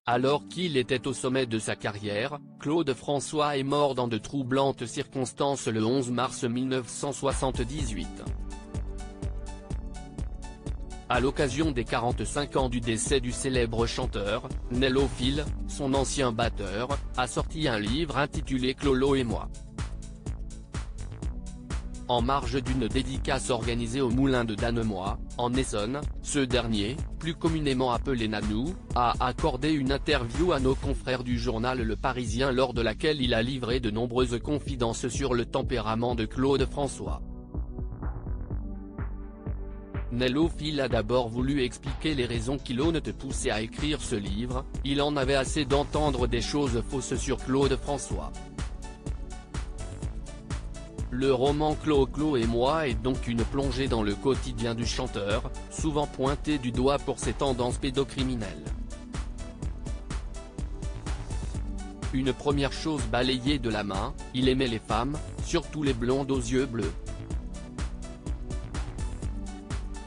Alors qu'il était au sommet de sa carrière, Claude François est mort dans de troublantes circonstances le 11 mars 1978. À l'occasion des 45 ans du décès du célèbre chanteur, Nello Phil, son ancien batteur, a sorti un livre intitulé Clolo et moi. En marge d'une dédicace organisée au Moulin de Danemois, en Essonne, ce dernier, plus communément appelé Nanou, a accordé une interview à nos confrères du journal Le Parisien lors de laquelle il a livré de nombreuses confidences sur le tempérament de Claude François. Nello Phil a d'abord voulu expliquer les raisons qui l'ont poussé à écrire ce livre, il en avait assez d'entendre des choses fausses sur Claude François. Le roman Clo et moi est donc une plongée dans le quotidien du chanteur, souvent pointé du doigt pour ses tendances pédocriminelles. Une première chose balayée de la main, il aimait les femmes, surtout les blondes aux yeux bleus.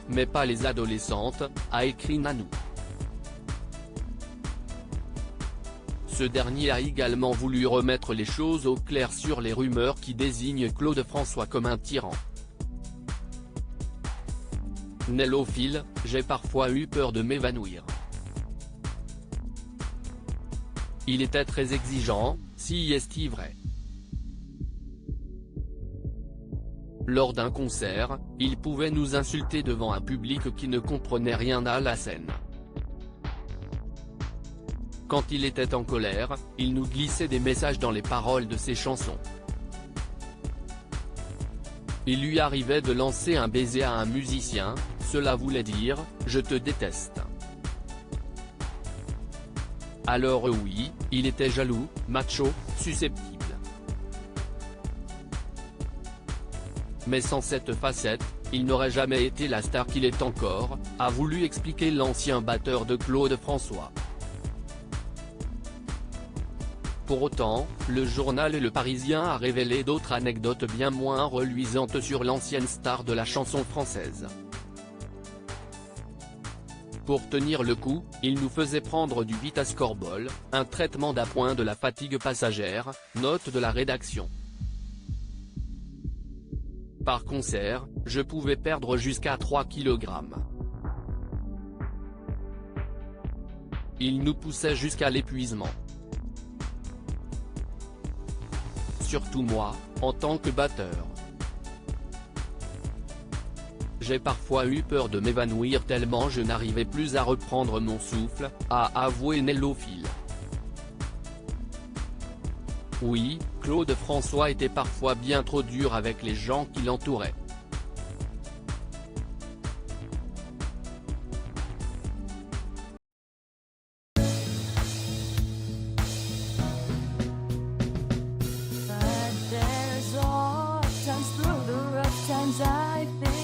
Mais pas les adolescentes, a écrit Nanou. Ce dernier a également voulu remettre les choses au clair sur les rumeurs qui désignent Claude François comme un tyran. Nello Phil, j'ai parfois eu peur de m'évanouir. Il était très exigeant, si est-il vrai. Lors d'un concert, il pouvait nous insulter devant un public qui ne comprenait rien à la scène. Quand il était en colère, il nous glissait des messages dans les paroles de ses chansons. Il lui arrivait de lancer un baiser à un musicien, cela voulait dire « je te déteste ». Alors oui, il était jaloux, macho, susceptible. Mais sans cette facette, il n'aurait jamais été la star qu'il est encore, a voulu expliquer l'ancien batteur de Claude François. Pour autant, le journal Le Parisien a révélé d'autres anecdotes bien moins reluisantes sur l'ancienne star de la chanson française. Pour tenir le coup, il nous faisait prendre du Vitascorbol, un traitement d'appoint de la fatigue passagère, note de la rédaction. Par concert, je pouvais perdre jusqu'à 3 kg. Il nous poussait jusqu'à l'épuisement. Surtout moi, en tant que batteur. J'ai parfois eu peur de m'évanouir tellement je n'arrivais plus à reprendre mon souffle, a avoué Nello Phil. Oui, Claude François était parfois bien trop dur avec les gens qui l'entouraient. But there's all times through the rough times I think